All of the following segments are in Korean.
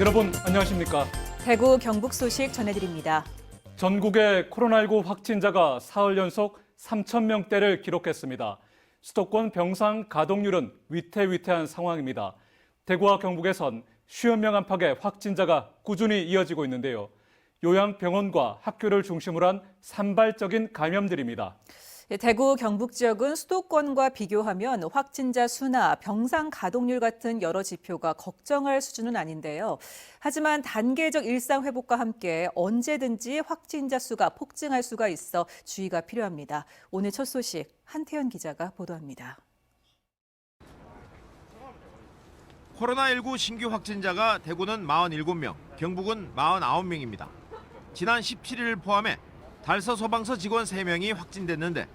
여러분 안녕하십니까? 대구 경북 소식 전해드립니다. 전국의 코로나19 확진자가 사흘 연속 3,000명대를 기록했습니다. 수도권 병상 가동률은 위태위태한 상황입니다. 대구와 경북에선 50명 안팎의 확진자가 꾸준히 이어지고 있는데요. 요양병원과 학교를 중심으로 한 산발적인 감염들입니다. 대구 경북 지역은 수도권과 비교하면 확진자 수나 병상 가동률 같은 여러 지표가 걱정할 수준은 아닌데요. 하지만 단계적 일상 회복과 함께 언제든지 확진자 수가 폭증할 수가 있어 주의가 필요합니다. 오늘 첫 소식 한태현 기자가 보도합니다. 코로나19 신규 확진자가 대구는 47명, 경북은 49명입니다. 지난 17일을 포함해 달서 소방서 직원 3명이 확진됐는데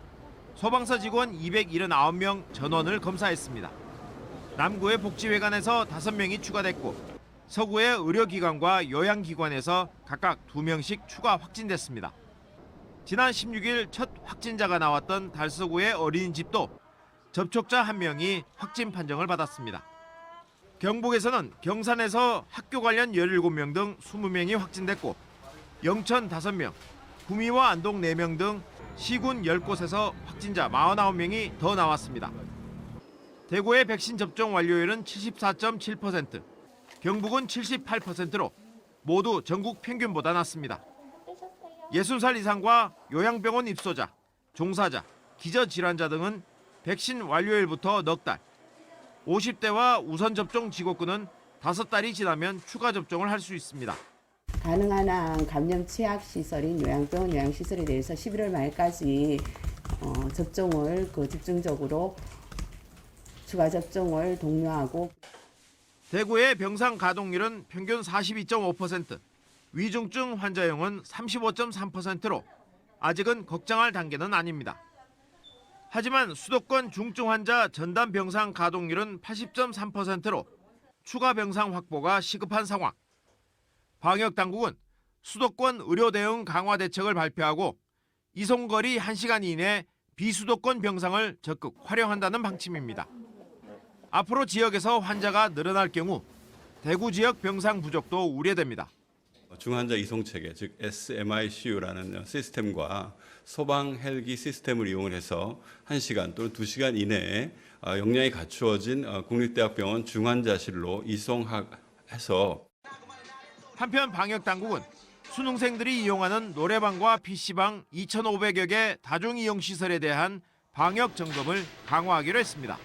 소방서 직원 279명 전원을 검사했습니다. 남구의 복지회관에서 5명이 추가됐고 서구의 의료기관과 요양기관에서 각각 2명씩 추가 확진됐습니다. 지난 16일 첫 확진자가 나왔던 달서구의 어린이집도 접촉자 1명이 확진 판정을 받았습니다. 경북에서는 경산에서 학교 관련 17명 등 20명이 확진됐고 영천 5명, 구미와 안동 4명 등 시군 10곳에서 확진자 49명이 더 나왔습니다. 대구의 백신 접종 완료율은 74.7%, 경북은 78%로 모두 전국 평균보다 낮습니다. 60살 이상과 요양병원 입소자, 종사자, 기저질환자 등은 백신 완료일부터 넉 달, 50대와 우선 접종 지급구는 5달이 지나면 추가 접종을 할 수 있습니다. 가능한 한 감염 취약 시설인 요양병원 요양시설에 대해서 11월 말까지 접종을 집중적으로 추가 접종을 독려하고 대구의 병상 가동률은 평균 42.5%, 위중증 환자용은 35.3%로 아직은 걱정할 단계는 아닙니다. 하지만 수도권 중증 환자 전담 병상 가동률은 80.3%로 추가 병상 확보가 시급한 상황. 방역당국은 수도권 의료 대응 강화 대책을 발표하고 이송거리 1시간 이내 비수도권 병상을 적극 활용한다는 방침입니다. 앞으로 지역에서 환자가 늘어날 경우 대구 지역 병상 부족도 우려됩니다. 중환자 이송 체계, 즉 SMICU라는 시스템과 소방 헬기 시스템을 이용해서 1시간 또는 2시간 이내에 역량이 갖추어진 국립대학병원 중환자실로 이송해서 한편 방역당국은 수능생들이 이용하는 노래방과 PC방 2,500여 개 다중이용시설에 대한 방역 점검을 강화하기로 했습니다.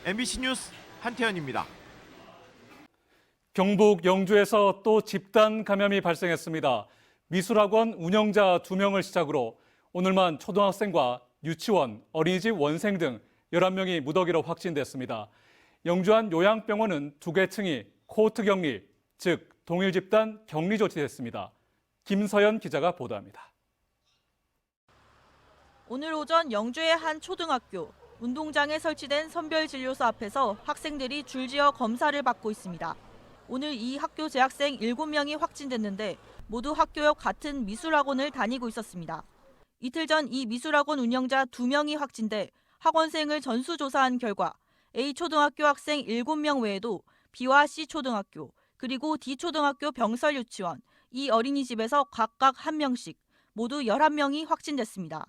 MBC 뉴스 한태현입니다. 경북 영주에서 또 집단 감염이 발생했습니다. 미술학원 운영자 2명을 시작으로 오늘만 초등학생과 유치원, 어린이집 원생 등 11명이 무더기로 확진됐습니다. 영주 한 요양병원은 2개 층이 코호트 격리, 즉 동일 집단 격리 조치됐습니다. 김서연 기자가 보도합니다. 오늘 오전 영주의 한 초등학교 운동장에 설치된 선별진료소 앞에서 학생들이 줄지어 검사를 받고 있습니다. 오늘 이 학교 재학생 7명이 확진됐는데 모두 학교 옆 같은 미술학원을 다니고 있었습니다. 이틀 전 이 미술학원 운영자 2명이 확진돼 학원생을 전수조사한 결과 A초등학교 학생 7명 외에도 B와 C초등학교, 그리고 D초등학교 병설 유치원, 이 어린이집에서 각각 1명씩 모두 11명이 확진됐습니다.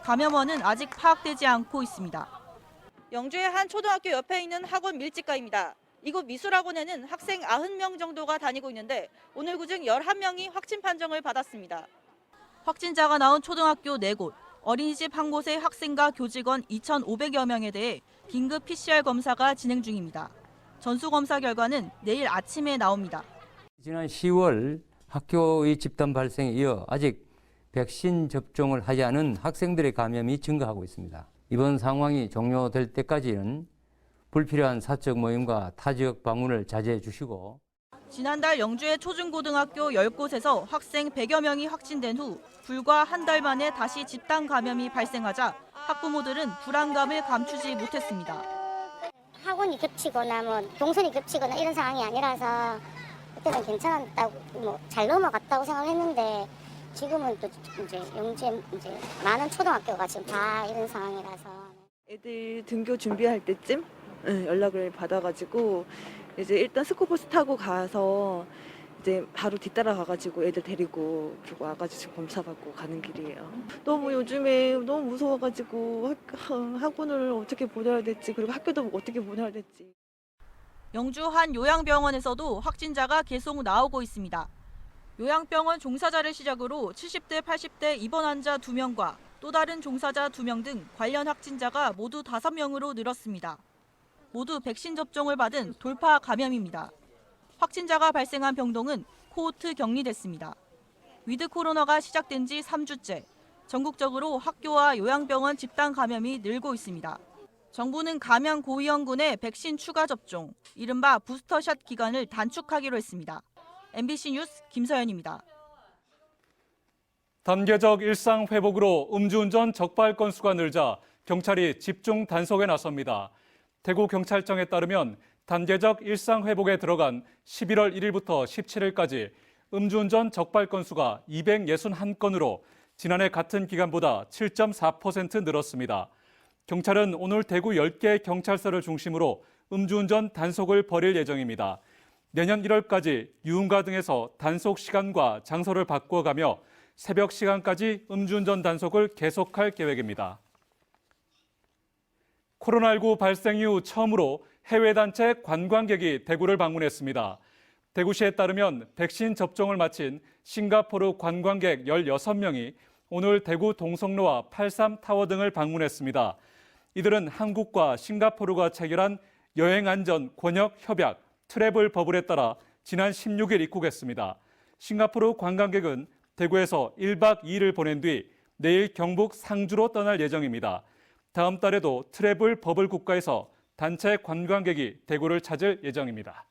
감염원은 아직 파악되지 않고 있습니다. 영주의 한 초등학교 옆에 있는 학원 밀집가입니다. 이곳 미술학원에는 학생 90명 정도가 다니고 있는데 오늘 그중 11명이 확진 판정을 받았습니다. 확진자가 나온 초등학교 4곳, 어린이집 1곳의 학생과 교직원 2,500여 명에 대해 긴급 PCR 검사가 진행 중입니다. 전수검사 결과는 내일 아침에 나옵니다. 지난 10월 학교의 집단 발생에 이어 아직 백신 접종을 하지 않은 학생들의 감염이 증가하고 있습니다. 이번 상황이 종료될 때까지는 불필요한 사적 모임과 타 지역 방문을 자제해 주시고 지난달 영주의 초중고등학교 10곳에서 학생 100여 명이 확진된 후 불과 한 달 만에 다시 집단 감염이 발생하자 학부모들은 불안감을 감추지 못했습니다. 학원이 겹치거나 동선이 겹치거나 이런 상황이 아니라서 그때는 괜찮았다고 잘 넘어갔다고 생각했는데 지금은 또 이제 영주에 많은 초등학교가 지금 다 이런 상황이라서 애들 등교 준비할 때쯤 연락을 받아가지고 이제 일단 스쿠버스 타고 가서 이제 바로 뒤따라 가가지고 애들 데리고 그리고 와가지고 지금 검사 받고 가는 길이에요. 너무 요즘에 너무 무서워가지고 학원을 어떻게 보내야 될지 그리고 학교도 어떻게 보내야 될지. 영주 한 요양병원에서도 확진자가 계속 나오고 있습니다. 요양병원 종사자를 시작으로 70대, 80대 입원 환자 2명과 또 다른 종사자 2명 등 관련 확진자가 모두 5명으로 늘었습니다. 모두 백신 접종을 받은 돌파 감염입니다. 확진자가 발생한 병동은 코호트 격리됐습니다. 위드 코로나가 시작된 지 3주째, 전국적으로 학교와 요양병원 집단 감염이 늘고 있습니다. 정부는 감염 고위험군의 백신 추가 접종, 이른바 부스터샷 기간을 단축하기로 했습니다. MBC 뉴스 김서연입니다. 단계적 일상 회복으로 음주운전 적발 건수가 늘자 경찰이 집중 단속에 나섭니다. 대구경찰청에 따르면 단계적 일상 회복에 들어간 11월 1일부터 17일까지 음주운전 적발 건수가 261건으로 지난해 같은 기간보다 7.4% 늘었습니다. 경찰은 오늘 대구 10개 경찰서를 중심으로 음주운전 단속을 벌일 예정입니다. 내년 1월까지 유흥가 등에서 단속 시간과 장소를 바꿔가며 새벽 시간까지 음주운전 단속을 계속할 계획입니다. 코로나19 발생 이후 처음으로 해외 단체 관광객이 대구를 방문했습니다. 대구시에 따르면 백신 접종을 마친 싱가포르 관광객 16명이 오늘 대구 동성로와 83타워 등을 방문했습니다. 이들은 한국과 싱가포르가 체결한 여행안전 권역 협약 트래블 버블에 따라 지난 16일 입국했습니다. 싱가포르 관광객은 대구에서 1박 2일을 보낸 뒤 내일 경북 상주로 떠날 예정입니다. 다음 달에도 트래블 버블 국가에서 단체 관광객이 대구를 찾을 예정입니다.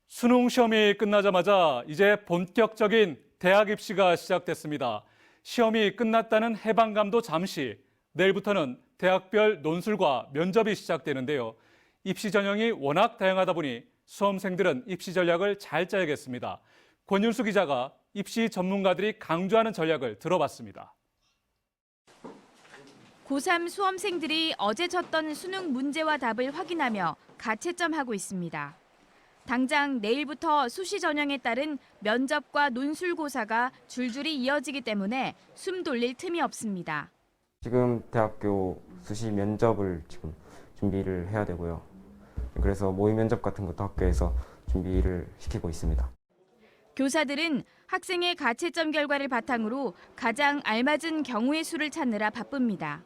수능 시험이 끝나자마자 이제 본격적인 대학 입시가 시작됐습니다. 시험이 끝났다는 해방감도 잠시, 내일부터는 대학별 논술과 면접이 시작되는데요. 입시 전형이 워낙 다양하다 보니 수험생들은 입시 전략을 잘 짜야겠습니다. 권윤수 기자가 입시 전문가들이 강조하는 전략을 들어봤습니다. 고3 수험생들이 어제 쳤던 수능 문제와 답을 확인하며 가채점하고 있습니다. 당장 내일부터 수시 전형에 따른 면접과 논술고사가 줄줄이 이어지기 때문에 숨 돌릴 틈이 없습니다. 지금 대학교 수시 면접을 지금 준비를 해야 되고요. 그래서 모의 면접 같은 것도 학교에서 준비를 시키고 있습니다. 교사들은 학생의 가채점 결과를 바탕으로 가장 알맞은 경우의 수를 찾느라 바쁩니다.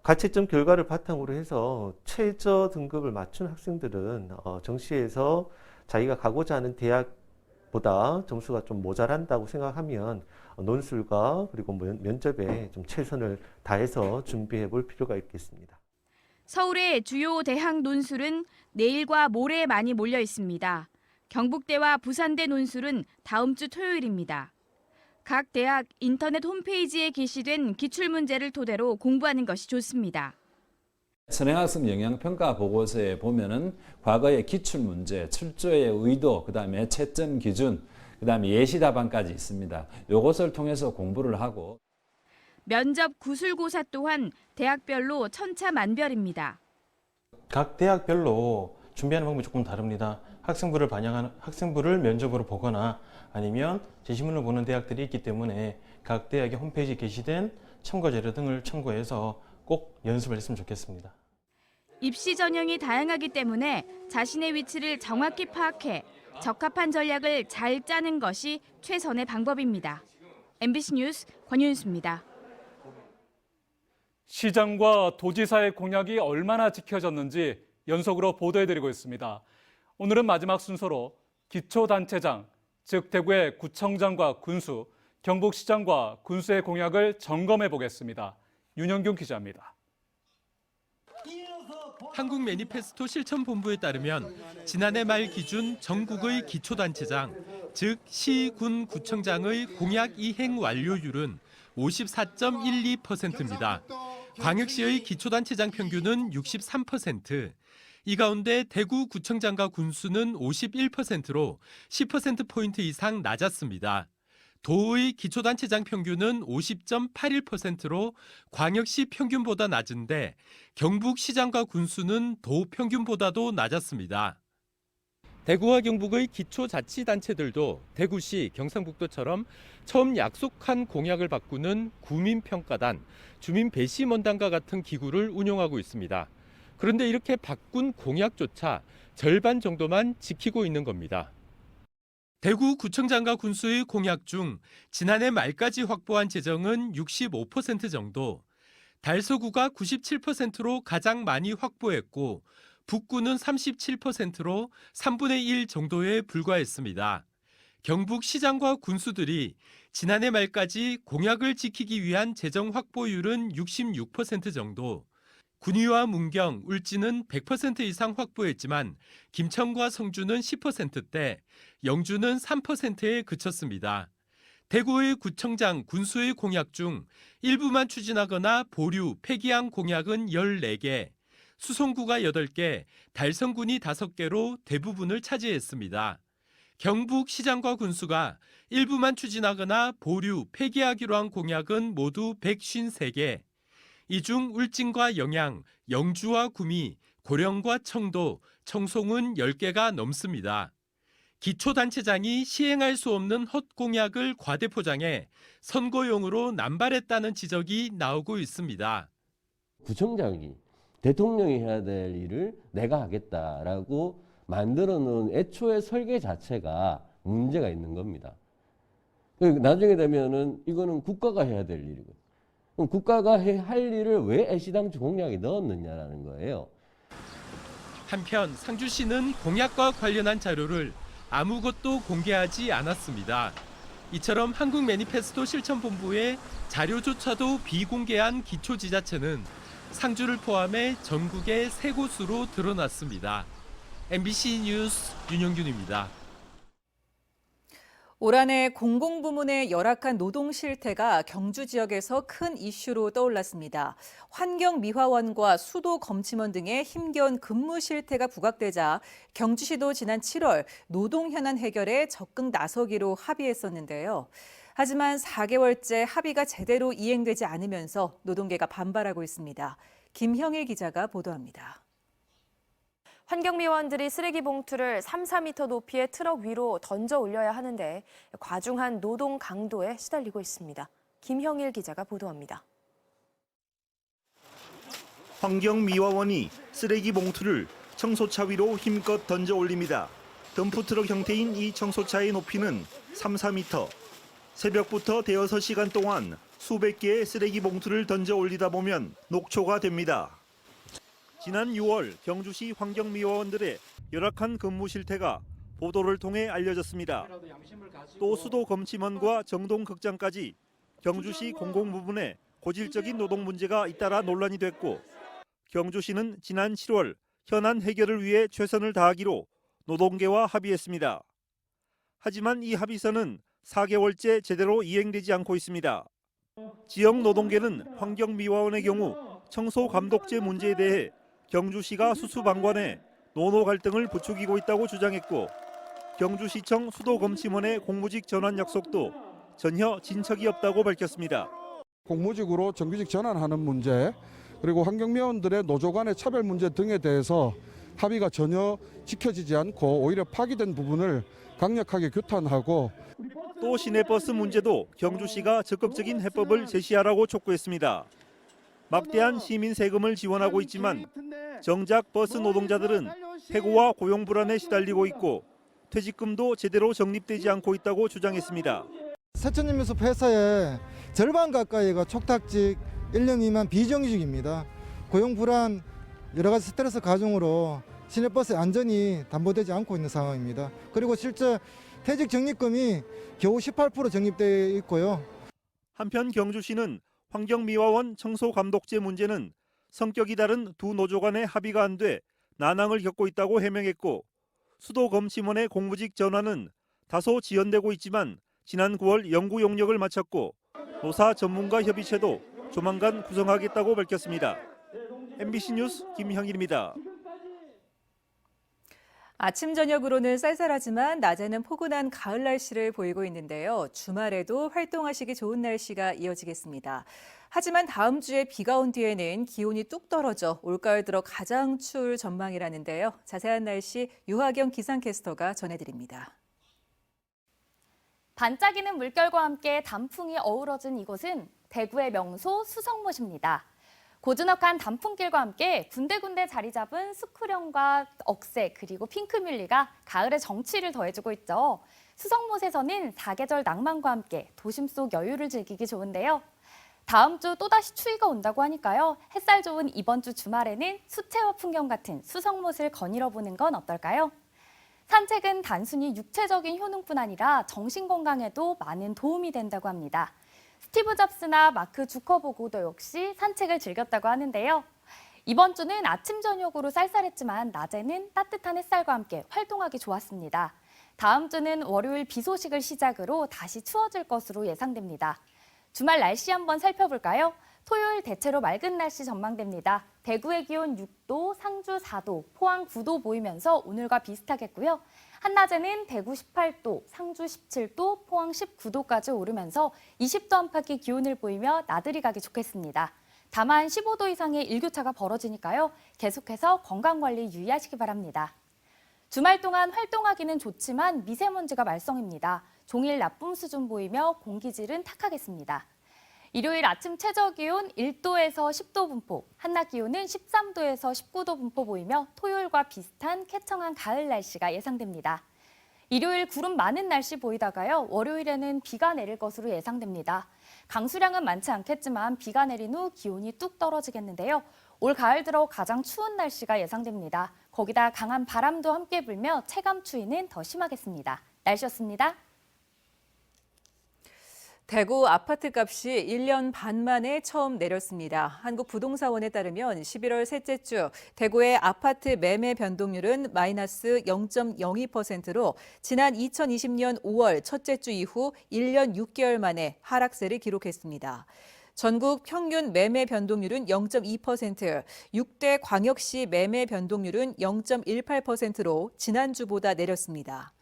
가채점 결과를 바탕으로 해서 최저 등급을 맞춘 학생들은 정시에서 자기가 가고자 하는 대학보다 점수가 좀 모자란다고 생각하면 논술과 그리고 면접에 좀 최선을 다해서 준비해 볼 필요가 있겠습니다. 서울의 주요 대학 논술은 내일과 모레 많이 몰려 있습니다. 경북대와 부산대 논술은 다음 주 토요일입니다. 각 대학 인터넷 홈페이지에 게시된 기출문제를 토대로 공부하는 것이 좋습니다. 선행학습 영향평가 보고서에 보면은 과거의 기출문제, 출제의 의도, 그다음에 채점 기준, 그다음에 예시 답안까지 있습니다. 이것을 통해서 공부를 하고 면접 구술고사 또한 대학별로 천차만별입니다. 각 대학별로 준비하는 방법이 조금 다릅니다. 학생부를 면접으로 보거나 아니면 제시문을 보는 대학들이 있기 때문에 각 대학의 홈페이지에 게시된 참고 자료 등을 참고해서 꼭 연습을 했으면 좋겠습니다. 입시 전형이 다양하기 때문에 자신의 위치를 정확히 파악해 적합한 전략을 잘 짜는 것이 최선의 방법입니다. MBC 뉴스 권윤수입니다. 시장과 도지사의 공약이 얼마나 지켜졌는지 연속으로 보도해드리고 있습니다. 오늘은 마지막 순서로 기초단체장, 즉 대구의 구청장과 군수, 경북시장과 군수의 공약을 점검해 보겠습니다. 윤영균 기자입니다. 한국 매니페스토 실천본부에 따르면 지난해 말 기준 전국의 기초단체장, 즉 시, 군, 구청장의 공약 이행 완료율은 54.12%입니다. 광역시의 기초단체장 평균은 63%, 이 가운데 대구 구청장과 군수는 51%로 10%포인트 이상 낮았습니다. 도의 기초단체장 평균은 50.81%로 광역시 평균보다 낮은데 경북시장과 군수는 도 평균보다도 낮았습니다. 대구와 경북의 기초자치단체들도 대구시, 경상북도처럼 처음 약속한 공약을 바꾸는 구민평가단, 주민배심원단과 같은 기구를 운영하고 있습니다. 그런데 이렇게 바꾼 공약조차 절반 정도만 지키고 있는 겁니다. 대구구청장과 군수의 공약 중 지난해 말까지 확보한 재정은 65% 정도, 달서구가 97%로 가장 많이 확보했고 북구는 37%로 3분의 1 정도에 불과했습니다. 경북시장과 군수들이 지난해 말까지 공약을 지키기 위한 재정 확보율은 66% 정도, 군위와 문경, 울진은 100% 이상 확보했지만 김천과 성주는 10%대, 영주는 3%에 그쳤습니다. 대구의 구청장, 군수의 공약 중 일부만 추진하거나 보류, 폐기한 공약은 14개, 수송구가 8개, 달성군이 5개로 대부분을 차지했습니다. 경북시장과 군수가 일부만 추진하거나 보류, 폐기하기로 한 공약은 모두 153개, 이 중 울진과 영양, 영주와 구미, 고령과 청도, 청송은 10개가 넘습니다. 기초단체장이 시행할 수 없는 헛공약을 과대포장해 선거용으로 남발했다는 지적이 나오고 있습니다. 구청장이 대통령이 해야 될 일을 내가 하겠다라고 만들어 놓은 애초에 설계 자체가 문제가 있는 겁니다. 나중에 되면은 이거는 국가가 해야 될 일이고, 그럼 국가가 할 일을 왜 애시당초 공약에 넣었느냐라는 거예요. 한편 상주시는 공약과 관련한 자료를 아무것도 공개하지 않았습니다. 이처럼 한국 매니페스토 실천본부의 자료조차도 비공개한 기초지자체는 상주를 포함해 전국의 3곳으로 드러났습니다. MBC 뉴스 윤영균입니다. 올 한해 공공부문의 열악한 노동 실태가 경주 지역에서 큰 이슈로 떠올랐습니다. 환경미화원과 수도검침원 등의 힘겨운 근무 실태가 부각되자 경주시도 지난 7월 노동 현안 해결에 적극 나서기로 합의했었는데요. 하지만 4개월째 합의가 제대로 이행되지 않으면서 노동계가 반발하고 있습니다. 김형일 기자가 보도합니다. 환경미화원들이 쓰레기 봉투를 3, 4m 높이의 트럭 위로 던져 올려야 하는데 과중한 노동 강도에 시달리고 있습니다. 김형일 기자가 보도합니다. 환경미화원이 쓰레기 봉투를 청소차 위로 힘껏 던져 올립니다. 덤프트럭 형태인 이 청소차의 높이는 3, 4m. 새벽부터 대여섯 시간 동안 수백 개의 쓰레기 봉투를 던져 올리다 보면 녹초가 됩니다. 지난 6월 경주시 환경미화원들의 열악한 근무 실태가 보도를 통해 알려졌습니다. 또 수도검침원과 정동극장까지 경주시 공공부문에 고질적인 노동 문제가 잇따라 논란이 됐고, 경주시는 지난 7월 현안 해결을 위해 최선을 다하기로 노동계와 합의했습니다. 하지만 이 합의서는 4개월째 제대로 이행되지 않고 있습니다. 지역 노동계는 환경미화원의 경우 청소감독제 문제에 대해 경주시가 수수방관해 노노 갈등을 부추기고 있다고 주장했고, 경주시청 수도검침원의 공무직 전환 약속도 전혀 진척이 없다고 밝혔습니다. 공무직으로 정규직 전환하는 문제, 그리고 환경미화원들의 노조 간의 차별 문제 등에 대해서 합의가 전혀 지켜지지 않고 오히려 파기된 부분을 강력하게 규탄하고, 또 시내버스 문제도 경주시가 적극적인 해법을 제시하라고 촉구했습니다. 막대한 시민 세금을 지원하고 있지만 정작 버스 노동자들은 해고와 고용 불안에 시달리고 있고 퇴직금도 제대로 적립되지 않고 있다고 주장했습니다. 세천연면섭 회사의 절반 가까이가 촉탁직, 1년 미만 비정규직입니다. 고용 불안, 여러 가지 스트레스 가중으로 시내버스의 안전이 담보되지 않고 있는 상황입니다. 그리고 실제 퇴직 적립금이 겨우 18% 적립되어 있고요. 한편 경주시는 환경미화원 청소감독제 문제는 성격이 다른 두 노조 간의 합의가 안 돼 난항을 겪고 있다고 해명했고, 수도검침원의 공무직 전환은 다소 지연되고 있지만 지난 9월 연구 용역을 마쳤고 노사 전문가 협의체도 조만간 구성하겠다고 밝혔습니다. MBC 뉴스 김형일입니다. 아침 저녁으로는 쌀쌀하지만 낮에는 포근한 가을 날씨를 보이고 있는데요. 주말에도 활동하시기 좋은 날씨가 이어지겠습니다. 하지만 다음 주에 비가 온 뒤에는 기온이 뚝 떨어져 올가을 들어 가장 추울 전망이라는데요. 자세한 날씨 유하경 기상캐스터가 전해드립니다. 반짝이는 물결과 함께 단풍이 어우러진 이곳은 대구의 명소 수성못입니다. 고즈넉한 단풍길과 함께 군데군데 자리 잡은 스쿠령과 억새 그리고 핑크뮬리가 가을의 정취를 더해주고 있죠. 수성못에서는 사계절 낭만과 함께 도심 속 여유를 즐기기 좋은데요. 다음 주 또다시 추위가 온다고 하니까요. 햇살 좋은 이번 주 주말에는 수채화 풍경 같은 수성못을 거닐어 보는 건 어떨까요? 산책은 단순히 육체적인 효능뿐 아니라 정신 건강에도 많은 도움이 된다고 합니다. 스티브 잡스나 마크 주커버그도 역시 산책을 즐겼다고 하는데요. 이번 주는 아침 저녁으로 쌀쌀했지만 낮에는 따뜻한 햇살과 함께 활동하기 좋았습니다. 다음 주는 월요일 비 소식을 시작으로 다시 추워질 것으로 예상됩니다. 주말 날씨 한번 살펴볼까요? 토요일 대체로 맑은 날씨 전망됩니다. 대구의 기온 6도, 상주 4도, 포항 9도 보이면서 오늘과 비슷하겠고요. 한낮에는 대구 18도, 상주 17도, 포항 19도까지 오르면서 20도 안팎의 기온을 보이며 나들이 가기 좋겠습니다. 다만 15도 이상의 일교차가 벌어지니까요. 계속해서 건강관리 유의하시기 바랍니다. 주말 동안 활동하기는 좋지만 미세먼지가 말썽입니다. 종일 나쁨 수준 보이며 공기질은 탁하겠습니다. 일요일 아침 최저기온 1도에서 10도 분포, 한낮 기온은 13도에서 19도 분포 보이며 토요일과 비슷한 쾌청한 가을 날씨가 예상됩니다. 일요일 구름 많은 날씨 보이다가요, 월요일에는 비가 내릴 것으로 예상됩니다. 강수량은 많지 않겠지만 비가 내린 후 기온이 뚝 떨어지겠는데요. 올 가을 들어 가장 추운 날씨가 예상됩니다. 거기다 강한 바람도 함께 불며 체감 추위는 더 심하겠습니다. 날씨였습니다. 대구 아파트 값이 1년 반 만에 처음 내렸습니다. 한국부동산원에 따르면 11월 셋째 주 대구의 아파트 매매 변동률은 마이너스 0.02%로 지난 2020년 5월 첫째 주 이후 1년 6개월 만에 하락세를 기록했습니다. 전국 평균 매매 변동률은 0.2%, 6대 광역시 매매 변동률은 0.18%로 지난주보다 내렸습니다.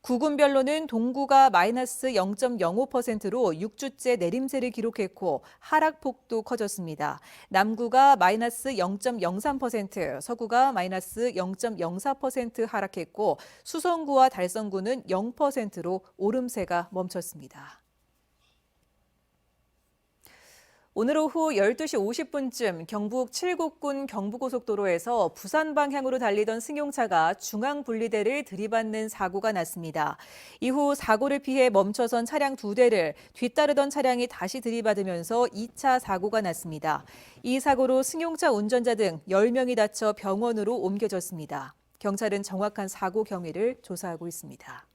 구군별로는 동구가 마이너스 0.05%로 6주째 내림세를 기록했고 하락폭도 커졌습니다. 남구가 마이너스 0.03%, 서구가 마이너스 0.04% 하락했고 수성구와 달성구는 0%로 오름세가 멈췄습니다. 오늘 오후 12시 50분쯤 경북 칠곡군 경부고속도로에서 부산 방향으로 달리던 승용차가 중앙분리대를 들이받는 사고가 났습니다. 이후 사고를 피해 멈춰선 차량 2대를 뒤따르던 차량이 다시 들이받으면서 2차 사고가 났습니다. 이 사고로 승용차 운전자 등 10명이 다쳐 병원으로 옮겨졌습니다. 경찰은 정확한 사고 경위를 조사하고 있습니다.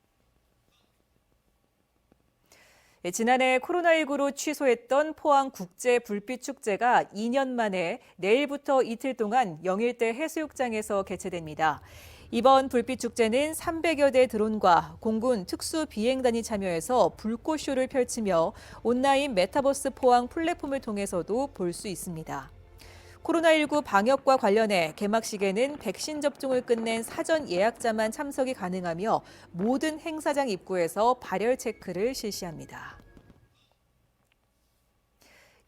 지난해 코로나19로 취소했던 포항 국제 불빛 축제가 2년 만에 내일부터 이틀 동안 영일대 해수욕장에서 개최됩니다. 이번 불빛 축제는 300여 대 드론과 공군 특수 비행단이 참여해서 불꽃쇼를 펼치며 온라인 메타버스 포항 플랫폼을 통해서도 볼 수 있습니다. 코로나19 방역과 관련해 개막식에는 백신 접종을 끝낸 사전 예약자만 참석이 가능하며 모든 행사장 입구에서 발열 체크를 실시합니다.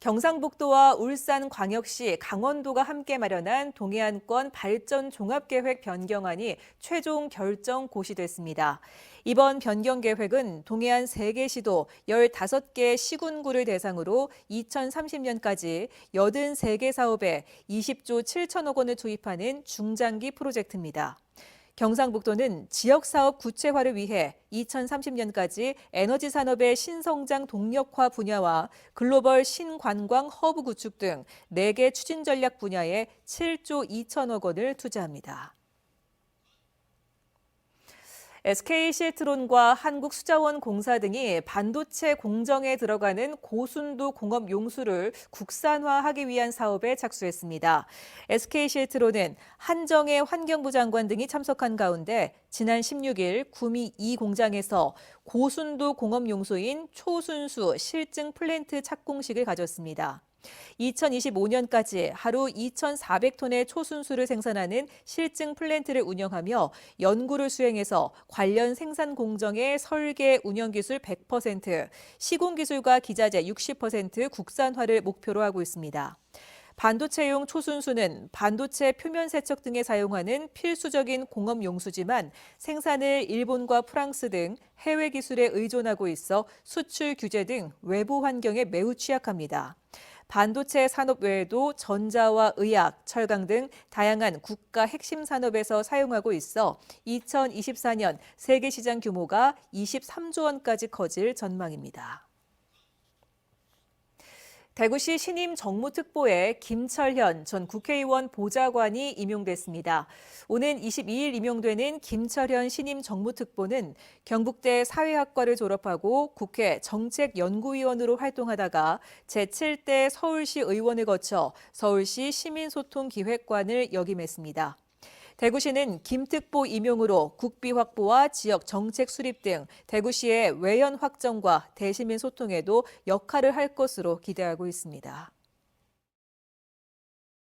경상북도와 울산광역시, 강원도가 함께 마련한 동해안권 발전 종합계획 변경안이 최종 결정 고시됐습니다. 이번 변경 계획은 동해안 3개 시도 15개 시군구를 대상으로 2030년까지 83개 사업에 20조 7천억 원을 투입하는 중장기 프로젝트입니다. 경상북도는 지역사업 구체화를 위해 2030년까지 에너지 산업의 신성장 동력화 분야와 글로벌 신관광 허브 구축 등 4개 추진 전략 분야에 7조 2천억 원을 투자합니다. SK실트론과 한국수자원공사 등이 반도체 공정에 들어가는 고순도 공업 용수를 국산화하기 위한 사업에 착수했습니다. SK실트론은 한정혜 환경부 장관 등이 참석한 가운데 지난 16일 구미 2공장에서 고순도 공업 용수인 초순수 실증 플랜트 착공식을 가졌습니다. 2025년까지 하루 2,400톤의 초순수를 생산하는 실증 플랜트를 운영하며 연구를 수행해서 관련 생산 공정의 설계 운영 기술 100%, 시공 기술과 기자재 60% 국산화를 목표로 하고 있습니다. 반도체용 초순수는 반도체 표면 세척 등에 사용하는 필수적인 공업 용수지만 생산을 일본과 프랑스 등 해외 기술에 의존하고 있어 수출 규제 등 외부 환경에 매우 취약합니다. 반도체 산업 외에도 전자와 의약, 철강 등 다양한 국가 핵심 산업에서 사용하고 있어 2024년 세계 시장 규모가 23조 원까지 커질 전망입니다. 대구시 신임 정무특보에 김철현 전 국회의원 보좌관이 임용됐습니다. 오는 22일 임용되는 김철현 신임 정무특보는 경북대 사회학과를 졸업하고 국회 정책연구위원으로 활동하다가 제7대 서울시 의원을 거쳐 서울시 시민소통기획관을 역임했습니다. 대구시는 김특보 임용으로 국비 확보와 지역 정책 수립 등 대구시의 외연 확정과 대시민 소통에도 역할을 할 것으로 기대하고 있습니다.